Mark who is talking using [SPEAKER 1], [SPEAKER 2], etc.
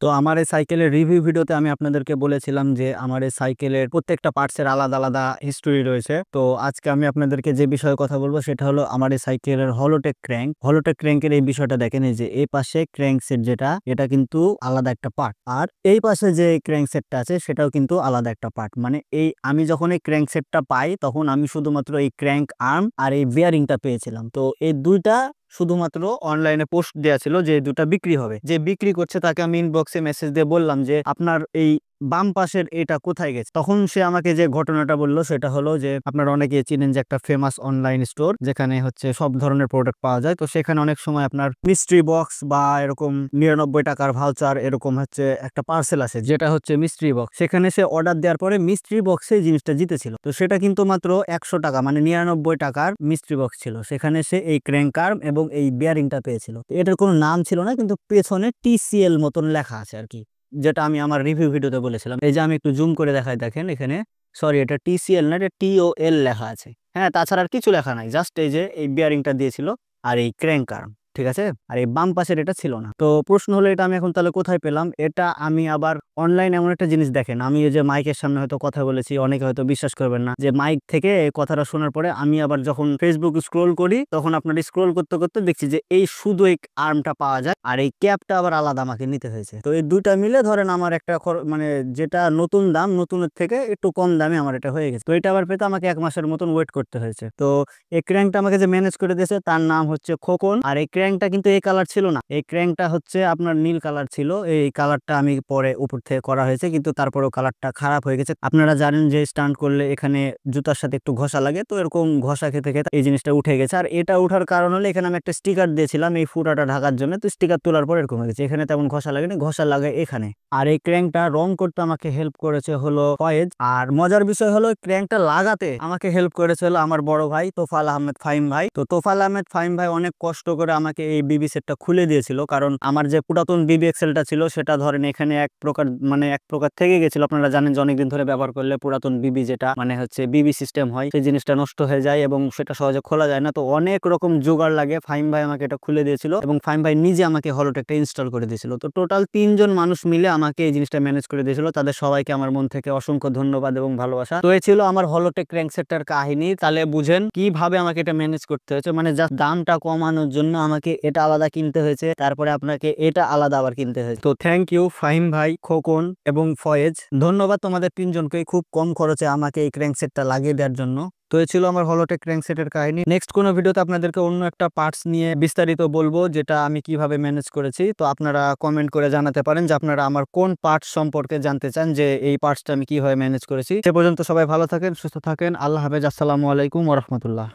[SPEAKER 1] তো আমার এই সাইকেলের রিভিউ ভিডিওতে আমি আপনাদেরকে বলেছিলাম যে আমার এই সাইকেলের প্রত্যেকটা পার্টসের আলাদা আলাদা হিস্টোরি রয়েছে। তো আজকে আমি আপনাদেরকে যে বিষয়ে কথা বলবো সেটা হলো আমার এই সাইকেলের হলোটেক ক্র্যাঙ্ক। হলোটেক ক্র্যাঙ্কের এই বিষয়টা দেখেন, এই যে এই পাশে ক্র্যাঙ্ক সেট যেটা, এটা কিন্তু আলাদা একটা পার্ট, আর এই পাশে যে ক্র্যাঙ্ক সেটটা আছে সেটাও কিন্তু আলাদা একটা পার্ট। মানে এই আমি যখন এই ক্র্যাঙ্ক সেটটা পাই তখন আমি শুধুমাত্র এই ক্র্যাঙ্ক আর্ম আর এই বিয়ারিংটা পেয়েছিলাম। তো এই দুইটা শুধুমাত্র অনলাইনে পোস্ট দেওয়া ছিল যে দুটা বিক্রি হবে। যে বিক্রি করছে তাকে আমি ইনবক্সে মেসেজ দিয়ে বললাম যে আপনার এই বাম পাশের এটা কোথায় গেছে। তখন সে আমাকে যে ঘটনাটা বললো সেটা হলো যে আপনারা অনেকে চিনেন যে একটা ফেমাস অনলাইন স্টোর যেখানে হচ্ছে সব ধরনের প্রোডাক্ট পাওয়া যায়। তো সেখানে অনেক সময় আপনার মিস্ট্রি বক্স বা এরকম 99 টাকার ভাউচার এরকম হচ্ছে একটা পার্সেল আসে যেটা হচ্ছে মিস্ট্রি বক্স। সেখানে সে অর্ডার দেওয়ার পরে মিস্ট্রি বক্সে জিনিসটা জিতেছিল। তো সেটা কিন্তু মাত্র 100 টাকা, মানে 99 টাকার মিস্ট্রি বক্স ছিল। সেখানে সে এই ক্র্যাঙ্ক আর্ম এবং এই বিয়ারিংটা পেয়েছিল। এটার কোনো নাম ছিল না, কিন্তু পেছনে TCL মতন লেখা আছে আর কি, যেটা আমি আমার রিভিউ ভিডিওতে বলেছিলাম। এই যে আমি একটু জুম করে দেখাই, দেখেন এখানে, সরি এটা TCL না, এটা TOL লেখা আছে। হ্যাঁ, তাছাড়া আর কিছু লেখা নাই, জাস্ট এই যে এই বিয়ারিংটা দিয়েছিল আর এই ক্র্যাঙ্ক আর্ম, ঠিক আছে। আর এই বাম পাশের এটা ছিল না। তো প্রশ্ন হলো এটা আমি এখন তাহলে কোথায় পেলাম। এটা আমি আবার অনলাইন এমন একটা জিনিস, দেখেন আমি এই যে মাইকের সামনে হয়তো কথা বলেছি, অনেকে হয়তো বিশ্বাস করবেন না যে মাইক থেকে এই কথাটা শোনার পরে আমি আবার যখন ফেসবুক স্ক্রোল করি তখন আপনার স্ক্রোল করতে করতে দেখছি যে এই শুধু এই আর্মটা পাওয়া যায় আর এই ক্যাপটা আবার আলাদা আমাকে নিতে হয়েছে। তো এই দুইটা মিলে ধরেন আমার একটা মানে যেটা নতুন দাম, নতুনের থেকে একটু কম দামে আমার এটা হয়ে গেছে। তো এটা আবার পেতে আমাকে 1 মাসের মতন ওয়েট করতে হয়েছে। তো এই ক্র্যাঙ্কটা আমাকে যে ম্যানেজ করে দিয়েছে তার নাম হচ্ছে খোকন। আর এই ক্র্যাঙ্কটা কিন্তু এই কালার ছিল না, এই ক্র্যাঙ্কটা হচ্ছে আপনার নীল কালার ছিল। এই কালারটা আমি পরে উপর থেকে করা হয়েছে, কিন্তু তারপরেও কালারটা খারাপ হয়ে গেছে। আপনারা জানেন যে স্টান্ট করলে এখানে জুতার সাথে একটু ঘষা লাগে, তো এরকম ঘষা খেতে খেতে এই জিনিসটা উঠে গেছে। আর এটা উঠার কারণ হলো এখানে আমি একটা স্টিকার দিয়েছিলাম এই ফুটাটা ঢাকার জন্য, তো স্টিকার তোলার পর এরকম হয়ে গেছে। এখানে তেমন ঘষা লাগেনি, ঘষা লাগে এখানে। আর এই ক্র্যাঙ্কটা রং করতে আমাকে হেল্প করেছে হলো ফয়েজ। আর মজার বিষয় হলো ক্র্যাঙ্কটা লাগাতে আমাকে হেল্প করেছে হলো আমার বড় ভাই তোফাল আহমেদ ফাহিম ভাই। তো তোফাল আহমেদ ফাহিম ভাই অনেক কষ্ট করে আমাকে এই বিবি সেটটা খুলে দিয়েছিল, কারণ আমার যে পুরাতন বিবি এক্সেলটা ছিল সেটা ধরেন এখানে এক প্রকার থেকে গেছিল। আপনারা জানেন যে অনেকদিন ধরে ব্যবহার করলে পুরাতন বিবি যেটা মানে হচ্ছে বিবি সিস্টেম হয়, সেই জিনিসটা নষ্ট হয়ে যায় এবং সেটা সহজে খোলা যায় না। তো অনেক রকম জোগাড় লাগে। ফাহিম ভাই আমাকে এটা খুলে দিয়েছিল এবং ফাহিম ভাই নিজে আমাকে হলোটেকটা ইনস্টল করে দিয়েছিল। তো টোটাল 3 জন মানুষ মিলে আমাকে এই জিনিসটা ম্যানেজ করে দিয়েছিল। তাদের সবাইকে আমার মন থেকে অসংখ্য ধন্যবাদ এবং ভালোবাসা। তো এই ছিল আমার হলোটেক ক্র্যাঙ্ক সেটটার কাহিনী। তাহলে বুঝেন কিভাবে আমাকে এটা ম্যানেজ করতে হয়েছে। মানে জাস্ট দামটা কমানোর জন্য আমাকে এটা আলাদা কিনতে হয়েছে, তারপরে আপনাকে এটা আলাদা আবার কিনতে হয়েছে। তো থ্যাংক ইউ ফাহিম ভাই, খোকন এবং ফয়েজ, ধন্যবাদ তোমাদের 3 জনকে খুব কম খরচে আমাকে এই ক্র্যাঙ্ক সেটটা লাগিয়ে দেওয়ার জন্য। তো এই ছিল আমার হলোটেক ক্র্যাঙ্ক সেটের কাহিনী। নেক্সট কোনো ভিডিওতে আপনাদেরকে অন্য একটা পার্টস নিয়ে বিস্তারিত বলবো যেটা আমি কিভাবে ম্যানেজ করেছি। তো আপনারা কমেন্ট করে জানাতে পারেন যে আপনারা আমার কোন পার্টস সম্পর্কে জানতে চান, যে এই পার্টসটা আমি কিভাবে ম্যানেজ করেছি। সে পর্যন্ত সবাই ভালো থাকেন, সুস্থ থাকেন। আল্লাহ হাফেজ, আসসালামু আলাইকুম ওয়া রাহমাতুল্লাহ।